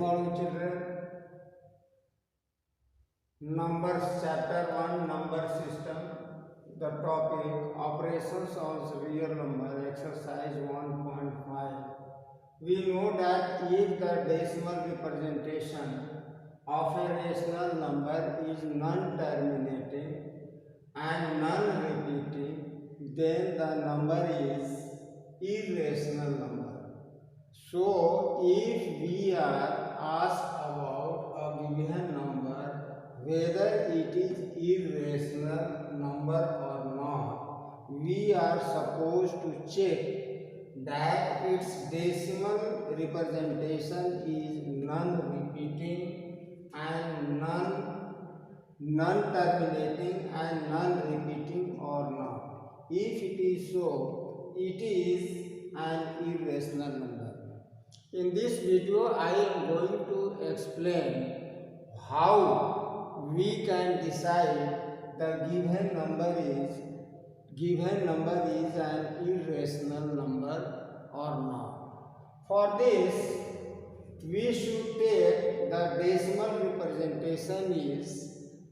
morning, children. Numbers chapter 1, number system. The topic operations on real number, exercise 1.5. We know that if the decimal representation of a rational number is non-terminating and non-repeating, then the number is irrational number. So, if we are asked about a given number, whether it is irrational number or not, we are supposed to check that its decimal representation is non-repeating and non-terminating and non-repeating or not. If it is so, it is an irrational number. In this video, I am going to explain how we can decide the given number is an irrational number or not. For this, we should take the decimal representation is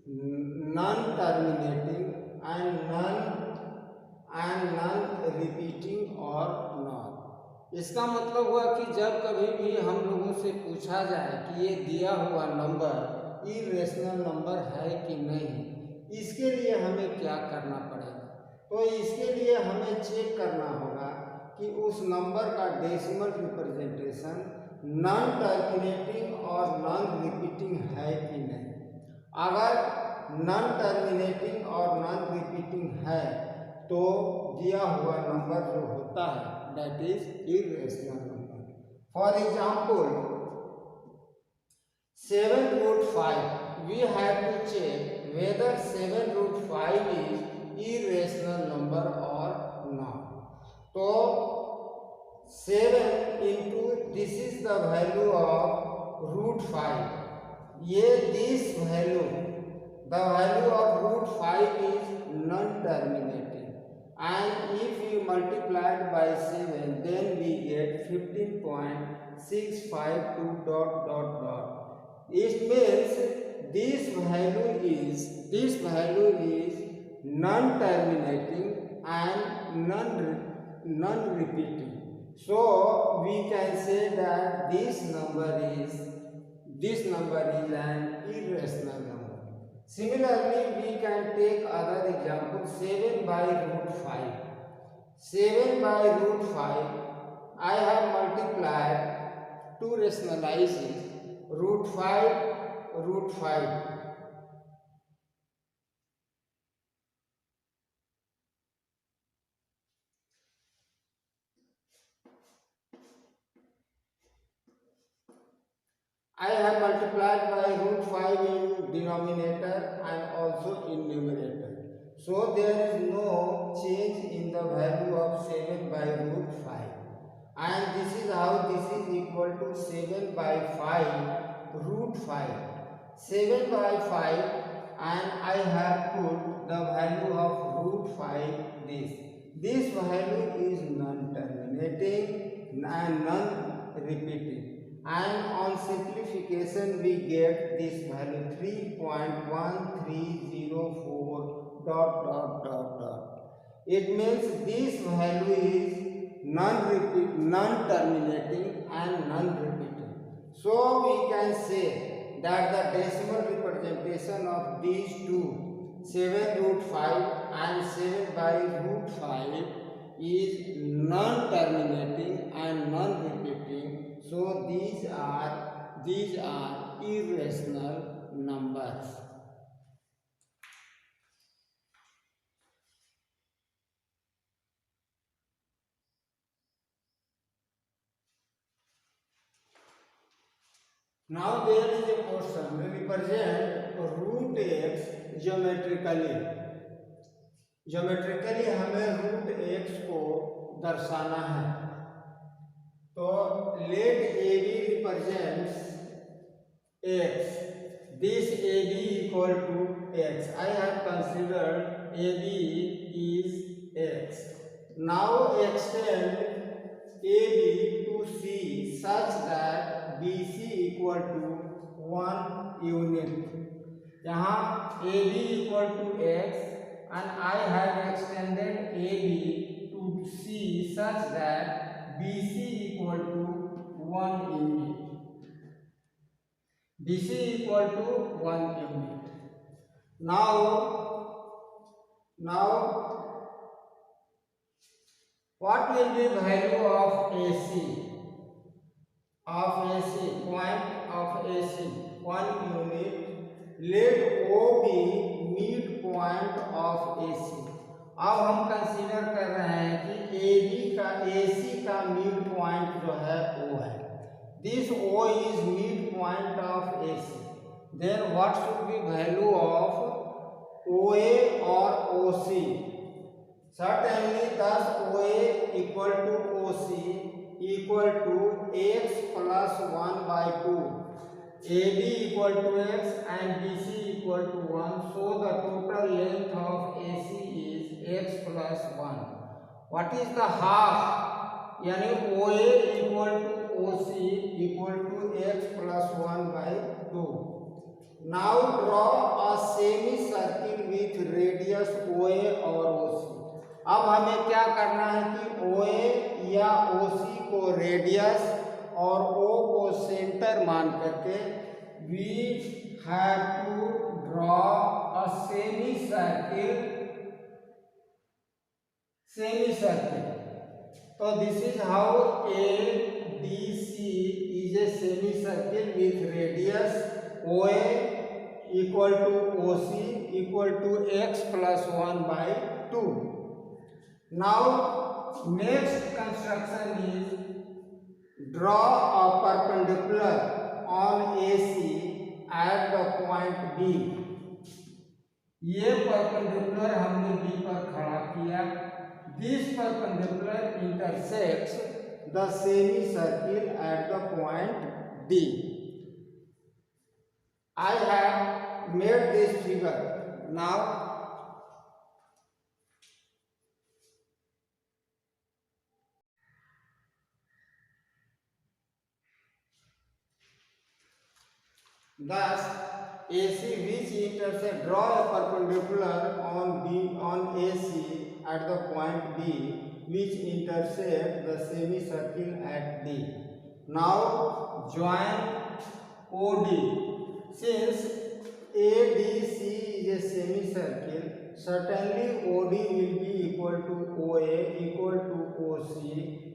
non-terminating and non-repeating or not. इसका मतलब हुआ कि जब कभी भी हम लोगों से पूछा जाए कि ये दिया हुआ नंबर इरेशनल नंबर है कि नहीं, इसके लिए हमें क्या करना पड़ेगा? तो इसके लिए हमें चेक करना होगा कि उस नंबर का डेसिमल रिप्रेजेंटेशन नॉन टर्मिनेटिंग और नॉन रिपीटिंग है कि नहीं। अगर नॉन टर्मिनेटिंग और नॉन रिपीटिंग है तो दिया हुआ नंबर जो होता है that is irrational number. For example, 7 root 5, we have to check whether 7 root 5 is irrational number or not. So 7 into this is the value of root 5. This value, the value of root 5 is non-terminating. And if we multiply it by 7, then we get 15.652 ... It means this value is non-terminating and non-repeating. So we can say that this number is an irrational number. Similarly, we can take other example, 7 by root 5. 7 by root 5, I have multiplied to rationalize it, root 5. I have multiplied by root 5 in denominator and also in numerator. So there is no change in the value of 7 by root 5. And this is how this is equal to 7 by 5 root 5. 7 by 5 and I have put the value of root 5 this. This value is non-terminating and non-repeating. And on simplification we get this value 3.1304 ... It means this value is non-terminating and non-repeating. So we can say that the decimal representation of these two, 7 root 5 and 7 by root 5, is non-terminating and non-repeating. So these are irrational numbers. Now there is a question, we represent root x geometrically. Geometrically हमें root x को दर्शाना है. तो let AB represents x. This AB equal to x. I have considered AB is x. Now extend AB to C such that BC equal to 1 unit. यहाँ AB equal to x and I have extended AB to C such that BC equal to 1 unit. BC equal to 1 unit. Now what will be value of AC? Of AC, point of AC, 1 unit. Let O be midpoint of AC. अब हम consider कर रहे हैं कि AC का mid point जो है O है. This O is midpoint of AC. Then what should be value of OA or OC? Certainly, thus OA equal to OC equal to x plus 1 by 2. AB equal to x and BC equal to 1. So the total length of AC is x plus 1. What is the half? यानी OA equal to OC equal to x plus 1 by 2. Now draw a semicircle with radius OA or OC. अब हमें क्या करना है कि OA या OC को radius और O को सेंटर मान करके we have to draw a semicircle. So this is how ADC is a semicircle with radius OA equal to OC equal to x plus 1 by 2. Now next construction is draw a perpendicular on AC at the point B. ये perpendicular हमने B पर खड़ा किया. This perpendicular intersects the semicircle at the point D. I have made this figure. Now thus AC which intersect, draw a perpendicular on AC at the point B which intersect the semicircle at D. Now join OD. Since ADC is a semicircle, certainly OD will be equal to OA equal to OC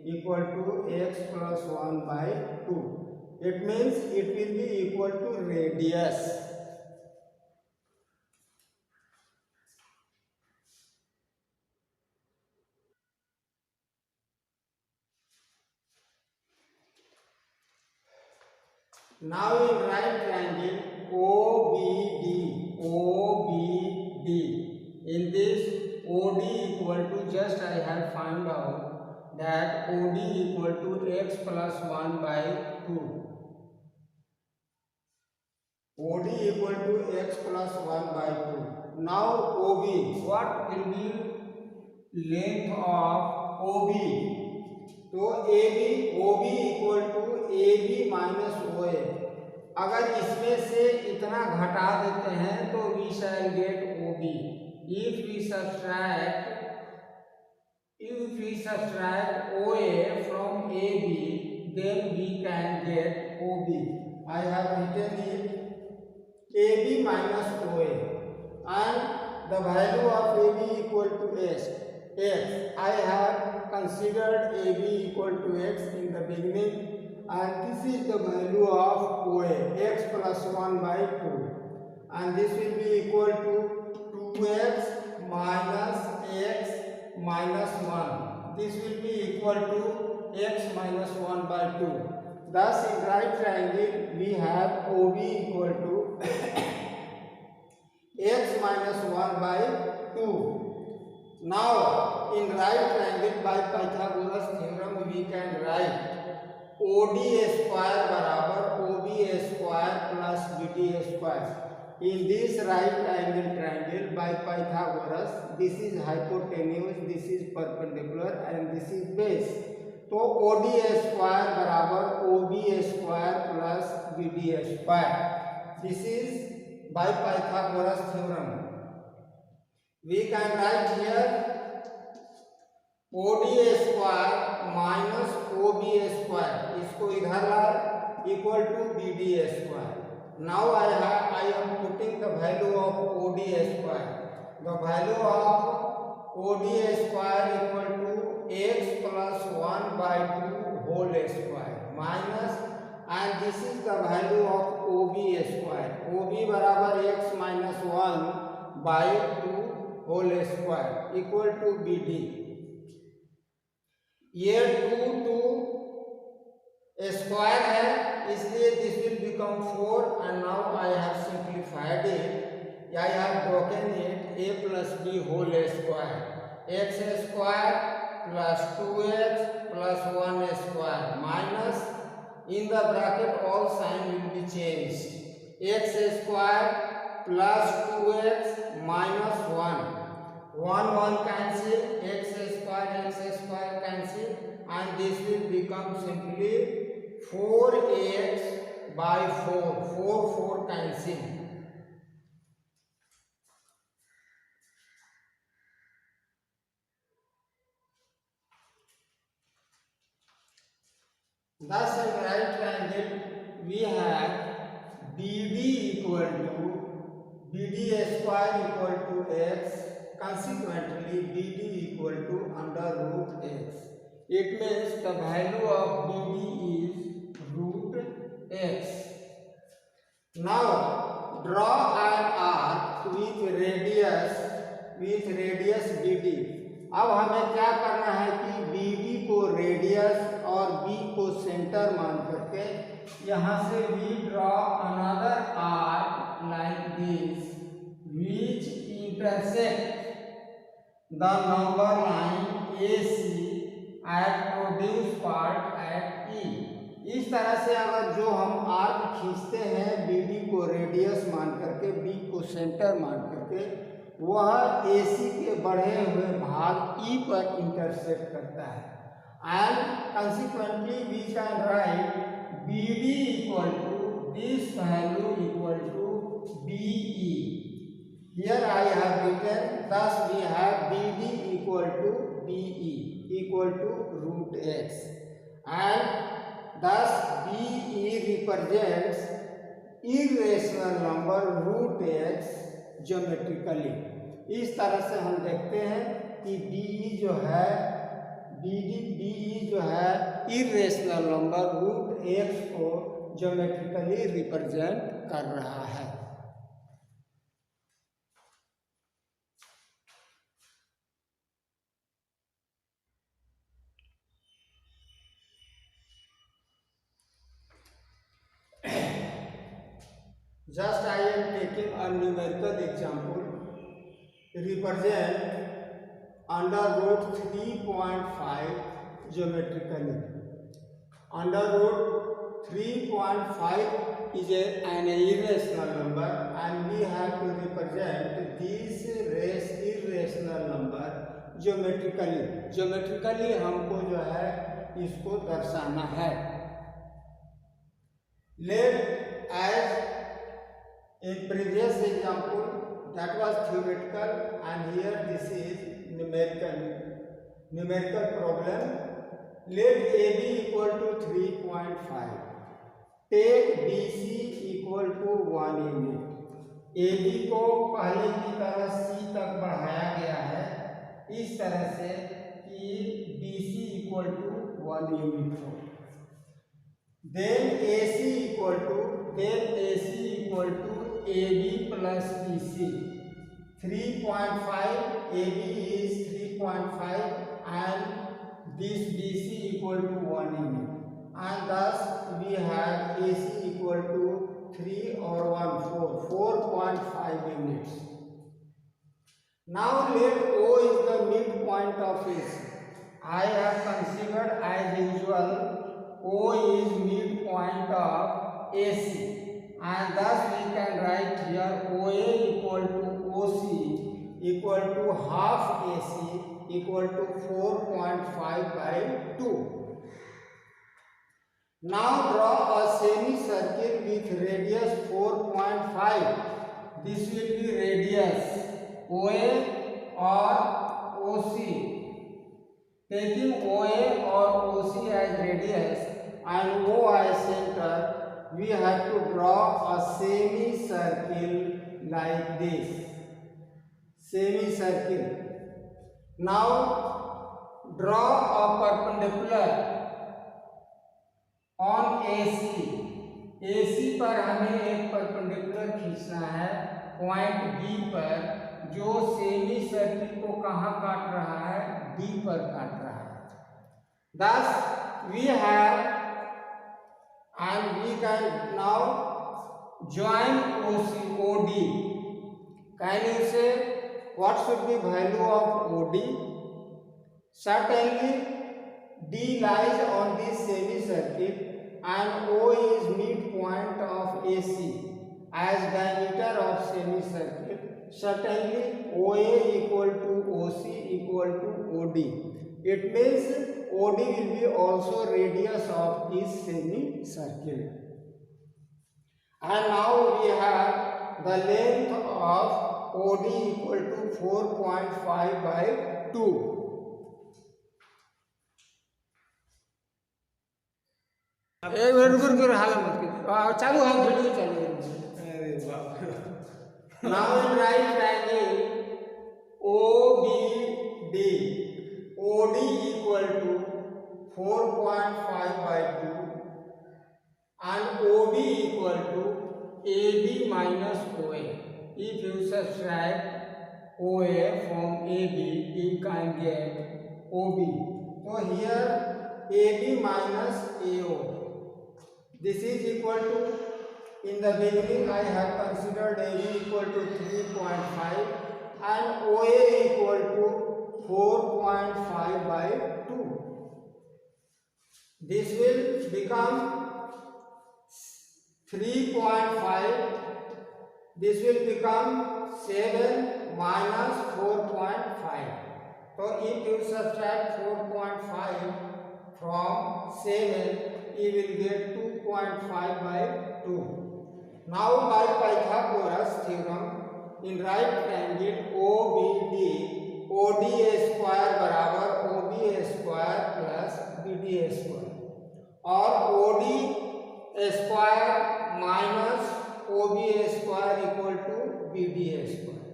equal to x plus 1 by 2. It means it will be equal to radius. Now in right triangle OBD, in this OD equal to, just I have found out that OD equal to x plus 1 by 2. OD equal to x plus 1 by 2. Now OB, what will be length of OB? तो OB equal to AB minus OA. अगर इसमें से इतना घटा देते हैं तो we shall get OB. If we subtract OA from AB, then we can get OB. I have written it AB minus OA, and the value of AB equal to x. I have considered AB equal to x in the beginning, and this is the value of OA, x plus 1 by 2, and this will be equal to 2x minus x minus 1. This will be equal to x minus 1 by 2. Thus in right triangle we have OB equal to x minus 1 by 2. Now in right triangle by Pythagoras theorem we can write OD square बराबर OB square plus BD square. In this right angle triangle by Pythagoras, this is hypotenuse, this is perpendicular, and this is base. तो OD square बराबर OB square plus BD square. This is by Pythagoras theorem. We can write here OD square minus OB square, इसको इधर लाए, equal to BD square. Now I am putting the value of OD square. The value of OD square equal to x plus 1 by 2 whole square minus, and this is the value of OB square. OB बराबर x minus 1 by 2 whole square equal to BD. ये 2 square है, इसलिए this will become 4 and now I have simplified it. I have broken it a plus b whole square, x square plus 2x plus 1 square minus, in the bracket all sign will be changed, x square plus 2x minus 1, 1 cancel, x square cancel, and this will become simply 4x by 4 cancel. Thus in right triangle we have BD equal to BD square equal to x, consequently BD equal to under root x. It means the value of BD is root x. Now draw an arc with radius BD. अब हमें क्या करना है कि BD को radius और B को centre मान करके यहाँ से we draw another arc like this which intersect the number line AC at produce part at E. इस तरह से अगर जो हम आर्क खींचते हैं BD को रेडियस मान करके, B को सेंटर मान करके, वह AC के बढ़े हुए भाग E पर इंटरसेक्ट करता है, and consequently we can write BD equal to this value equal to BE. Here I have written, thus we have BD equal to BE equal to root x, and thus BE represents irrational number root x geometrically. इस तरह से हम देखते हैं कि BE जो है irrational number root x को geometrically represent कर रहा है। Just I am taking a numerical example. Represent under root 3.5 geometrically. Under root 3.5 is an irrational number, and we have to represent this irrational number geometrically. Geometrically हमको जो है इसको दर्शाना है। Let as in previous example that was theoretical, and here this is numerical problem. Let AB equal to 3.5. Take BC equal to 1 unit. AB को पहले की तरह C तक बढ़ाया गया है इस तरह से कि BC equal to 1 unit हो। Then AC equal to AB plus BC. 3.5 AB is 3.5 and this BC equal to 1 unit, and thus we have AC equal to 3 or 4.5 units. Now let O is the midpoint of AC. I have considered as usual O is midpoint of AC. And thus we can write here OA equal to OC equal to half AC equal to 4.5 by 2. Now draw a semicircle with radius 4.5. This will be radius OA or OC. Taking OA or OC as radius and O as center, we have to draw a semicircle like this. Semicircle. Now draw a perpendicular on AC. AC पर हमें एक perpendicular खींचना है point B पर, जो semi circle को कहाँ काट रहा है? B पर काट रहा है. Thus we have and we can now join OD. Can you say what should be value of OD? Certainly D lies on this semicircle and O is midpoint of AC. As diameter of semicircle, certainly OA equal to OC equal to OD. It means OD will be also radius of this semicircle. And now we have the length of OD equal to 4.5 by 2. एक minute रुक रुक हाला मत चालू है video चालू है. अरे बाप. Now in right triangle OBD, OD equal to 4.5 by 2 and OB equal to AB minus OA. If you subtract OA from AB, you can get OB. So here AB minus AO. This is equal to, in the beginning I have considered AB equal to 3.5 and OA equal to 4.5 by 2. This will become 3.5. This will become 7 minus 4.5. So if you subtract 4.5 from 7, you will get 2.5 by 2. Now by Pythagoras theorem, in right triangle OBD, ODA square बराबर OBA square plus BDA square और OD square minus OBA square equal to BDA square.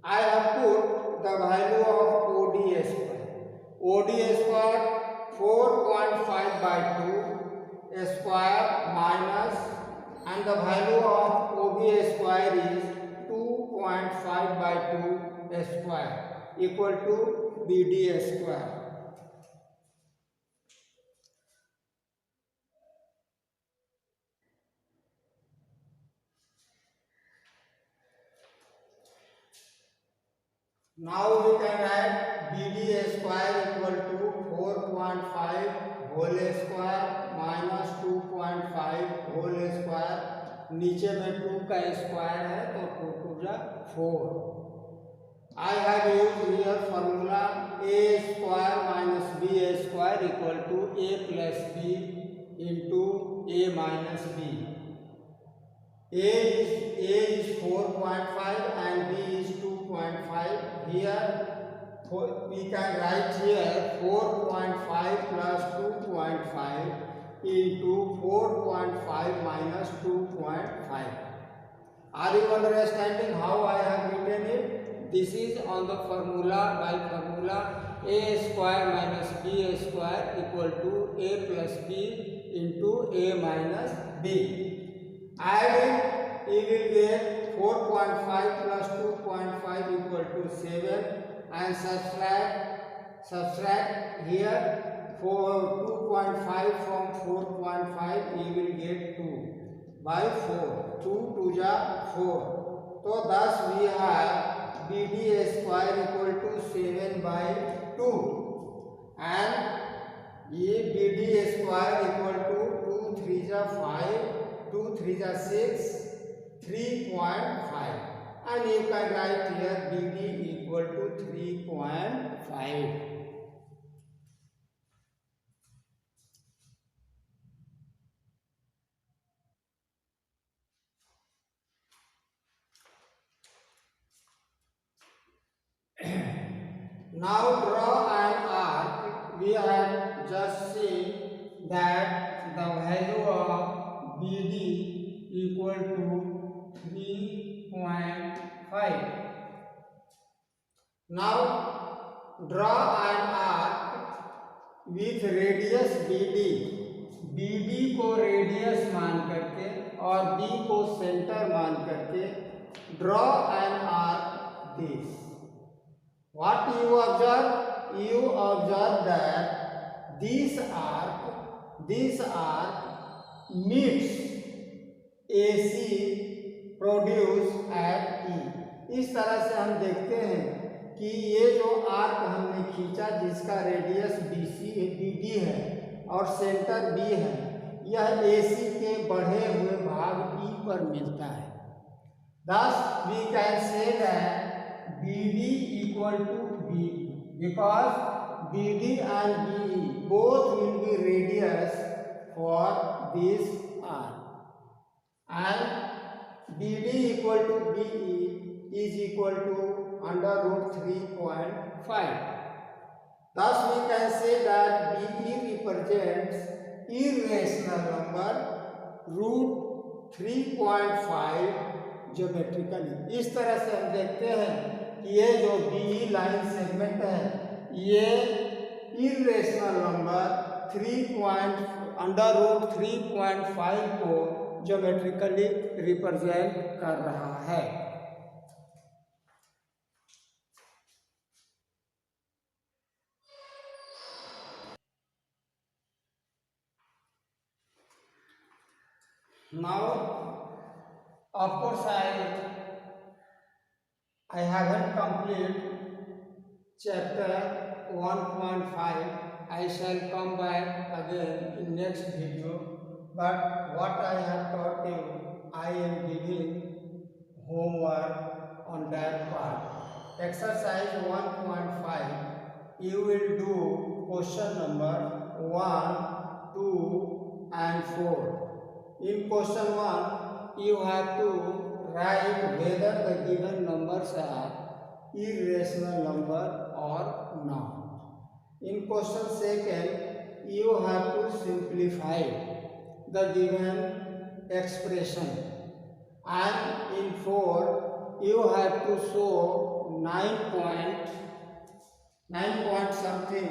I have put the value of ODA square. ODA square 4.5 by 2 square minus, and the value of OBA square is 2.5 by 2 square equal to BDA square. Now we can write BDA square equal to 4.5 whole square minus 2.5 whole square. नीचे में 2 का square है तो 2 2 जा 4. I have used here formula A square minus B square equal to A plus B into A minus B. A is 4.5 and B is 2.5. Here we can write here 4.5 plus 2.5 into 4.5 minus 2.5. Are you understanding how I have written it? This is on the formula, by formula A square minus B square equal to A plus B into A minus B. Add it, you will get 4.5 plus 2.5 equal to 7 and subtract here 2.5 from 4.5, you will get 2 by 4. 2 2 ja 4. So thus we have BDA square equal to 7 by 2 and BDA square equal to 2 3 ja 5, 2 3 ja 6, 3.5, and you can write here BD equal to 3.5. Now draw an arc. We have just seen that the value of BD equal to 3.5. Now draw an arc with radius BD. BD को radius मान करके और B को centre मान करके draw an arc this. What you observe? You observe that this arc meets AC produced at E. इस तरह से हम देखते हैं कि ये जो आर्क हमने खींचा जिसका रेडियस BD है और सेंटर B है, यह AC के बढ़े हुए भाग E पर मिलता है. Thus we can say that BD equal to BE because BD and BE both will be radius for this arc, and BD equal to BE is equal to under root 3.5. Thus we can say that BE represents irrational number root 3.5 geometrically. इस तरह से हम देखते हैं कि ये जो BE line segment है ये इरेशनल नंबर 3.5 को ज्योमेट्रिकली रिप्रेजेंट कर रहा है. Now of course I haven't completed chapter 1.5. I shall come back again in next video, but what I have taught you, I am giving homework on that part. Exercise 1.5, you will do question number 1, 2 and 4. In question 1, you have to write whether the given numbers are irrational number or not. In question 2, you have to simplify the given expression, and in 4 you have to show 9 point something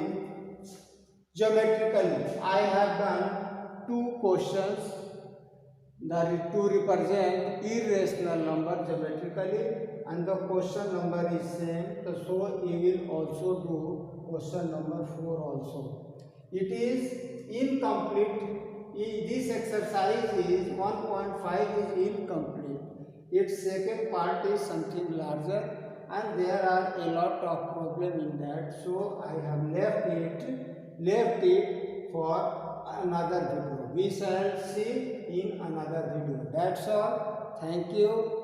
geometrically. I have done 2 questions to represent irrational number geometrically, and the question number is same, so you will also do question number 4 also. It is incomplete. This exercise is 1.5 is incomplete. Its second part is something larger, and there are a lot of problem in that, so I have left it for another video. We shall see in another video. That's all. Thank you.